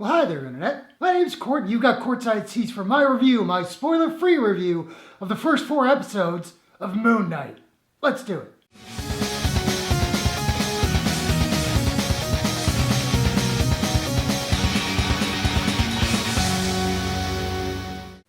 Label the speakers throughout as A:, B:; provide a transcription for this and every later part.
A: Well, hi there, Internet. My name's Court, and you've got courtside seats for my review, my spoiler-free review of the first 4 episodes of Moon Knight. Let's do it.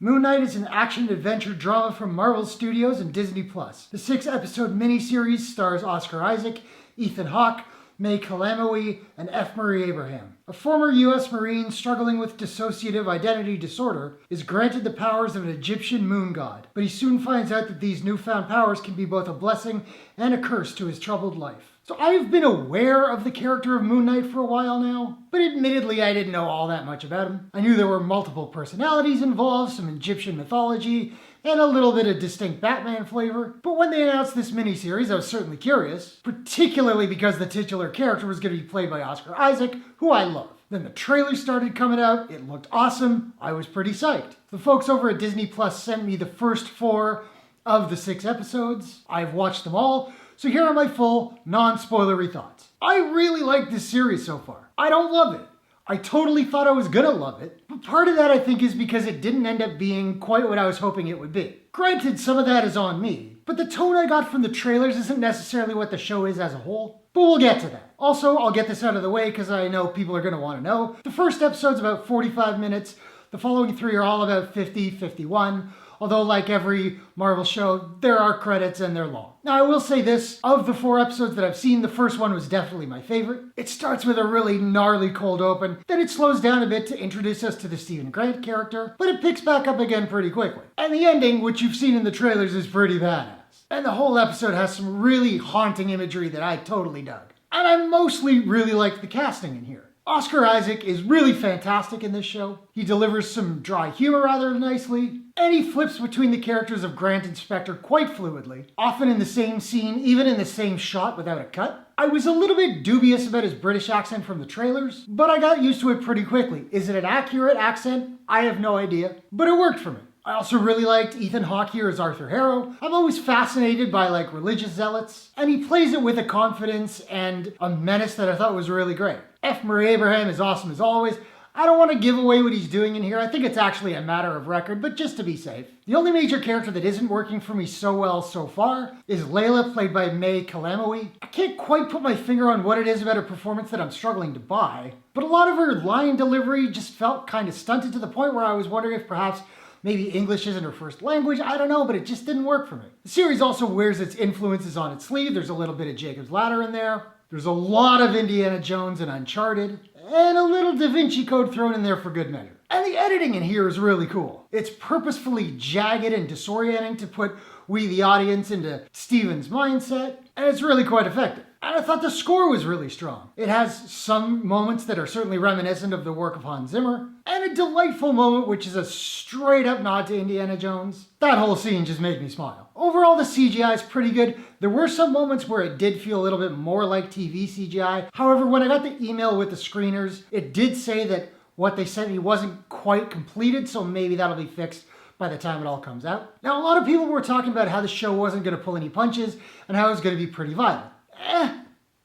A: Moon Knight is an action-adventure drama from Marvel Studios and Disney+. The 6-episode miniseries stars Oscar Isaac, Ethan Hawke, May Calamawy, and F. Murray Abraham. A former U.S. Marine struggling with dissociative identity disorder is granted the powers of an Egyptian moon god, but he soon finds out that these newfound powers can be both a blessing and a curse to his troubled life. So I've been aware of the character of Moon Knight for a while now, but admittedly I didn't know all that much about him. I knew there were multiple personalities involved, some Egyptian mythology, and a little bit of distinct Batman flavor. But when they announced this miniseries, I was certainly curious, particularly because the titular character was going to be played by Oscar Isaac, who I love. Then the trailer started coming out, it looked awesome, I was pretty psyched. The folks over at Disney Plus sent me the first 4 of the 6 episodes. I've watched them all, so here are my full, non-spoilery thoughts. I really like this series so far. I don't love it. I totally thought I was gonna love it, but part of that I think is because it didn't end up being quite what I was hoping it would be. Granted, some of that is on me, but the tone I got from the trailers isn't necessarily what the show is as a whole. But we'll get to that. Also, I'll get this out of the way because I know people are gonna want to know. The first episode's about 45 minutes, the following 3 are all about 50, 51, although like every Marvel show, there are credits and they're long. Now I will say this, of the 4 episodes that I've seen, the first one was definitely my favorite. It starts with a really gnarly cold open, then it slows down a bit to introduce us to the Stephen Grant character, but it picks back up again pretty quickly. And the ending, which you've seen in the trailers, is pretty badass. And the whole episode has some really haunting imagery that I totally dug. And I mostly really liked the casting in here. Oscar Isaac is really fantastic in this show. He delivers some dry humor rather nicely, and he flips between the characters of Grant and Spectre quite fluidly, often in the same scene, even in the same shot without a cut. I was a little bit dubious about his British accent from the trailers, but I got used to it pretty quickly. Is it an accurate accent? I have no idea, but it worked for me. I also really liked Ethan Hawke here as Arthur Harrow. I'm always fascinated by religious zealots, and he plays it with a confidence and a menace that I thought was really great. F. Murray Abraham is awesome as always. I don't want to give away what he's doing in here. I think it's actually a matter of record, but just to be safe. The only major character that isn't working for me so well so far is Layla, played by May Calamawy. I can't quite put my finger on what it is about her performance that I'm struggling to buy, but a lot of her line delivery just felt kind of stunted to the point where I was wondering if perhaps maybe English isn't her first language, I don't know, but it just didn't work for me. The series also wears its influences on its sleeve. There's a little bit of Jacob's Ladder in there. There's a lot of Indiana Jones and Uncharted, and a little Da Vinci Code thrown in there for good measure. And the editing in here is really cool. It's purposefully jagged and disorienting to put we, the audience, into Steven's mindset, and it's really quite effective. And I thought the score was really strong. It has some moments that are certainly reminiscent of the work of Hans Zimmer, and a delightful moment which is a straight up nod to Indiana Jones. That whole scene just made me smile. Overall, the CGI is pretty good. There were some moments where it did feel a little bit more like TV CGI. However, when I got the email with the screeners, it did say that what they sent me wasn't quite completed, so maybe that'll be fixed by the time it all comes out. Now, a lot of people were talking about how the show wasn't going to pull any punches and how it was going to be pretty violent.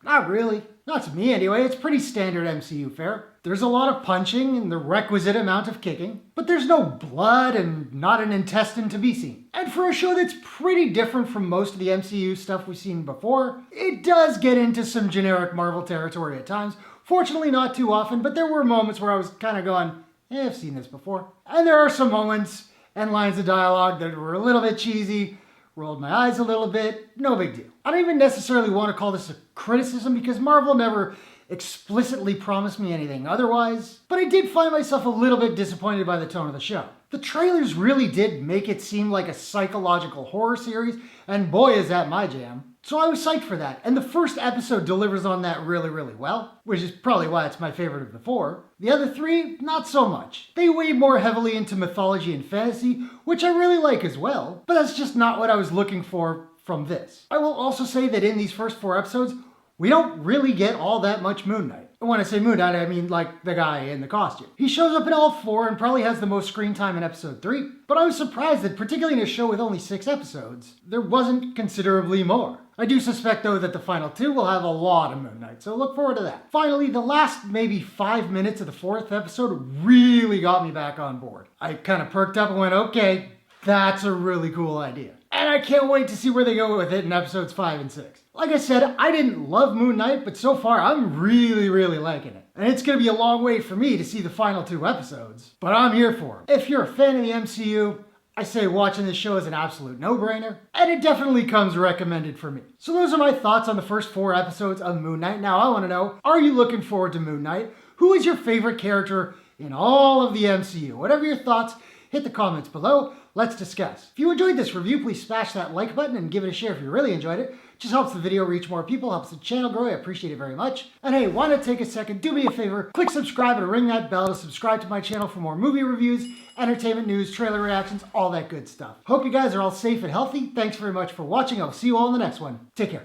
A: Not really. Not to me anyway, it's pretty standard MCU fare. There's a lot of punching and the requisite amount of kicking, but there's no blood and not an intestine to be seen. And for a show that's pretty different from most of the MCU stuff we've seen before, it does get into some generic Marvel territory at times. Fortunately not too often, but there were moments where I was kind of going, I've seen this before. And there are some moments and lines of dialogue that were a little bit cheesy, rolled my eyes a little bit, no big deal. I don't even necessarily want to call this a criticism because Marvel never explicitly promised me anything otherwise, but I did find myself a little bit disappointed by the tone of the show. The trailers really did make it seem like a psychological horror series, and boy is that my jam. So I was psyched for that, and the first episode delivers on that really, really well, which is probably why it's my favorite of the 4. The other 3, not so much. They weigh more heavily into mythology and fantasy, which I really like as well, but that's just not what I was looking for from this. I will also say that in these first 4 episodes, we don't really get all that much Moon Knight. And when I say Moon Knight, I mean like the guy in the costume. He shows up in all 4 and probably has the most screen time in episode 3, but I was surprised that particularly in a show with only 6 episodes, there wasn't considerably more. I do suspect though that the final two will have a lot of Moon Knight, so look forward to that. Finally, the last maybe 5 minutes of the 4th episode really got me back on board. I kind of perked up and went, okay, that's a really cool idea. And I can't wait to see where they go with it in episodes 5 and 6. Like I said, I didn't love Moon Knight, but so far I'm really liking it. And it's going to be a long wait for me to see the final 2 episodes, but I'm here for them. If you're a fan of the MCU, I say watching this show is an absolute no-brainer, and it definitely comes recommended for me. So those are my thoughts on the first 4 episodes of Moon Knight. Now I want to know, are you looking forward to Moon Knight? Who is your favorite character in all of the MCU? Whatever your thoughts, hit the comments below. Let's discuss. If you enjoyed this review, please smash that like button and give it a share if you really enjoyed it. It just helps the video reach more people, helps the channel grow. I appreciate it very much. And hey, why not take a second, do me a favor, click subscribe and ring that bell to subscribe to my channel for more movie reviews, entertainment news, trailer reactions, all that good stuff. Hope you guys are all safe and healthy. Thanks very much for watching. I'll see you all in the next one. Take care.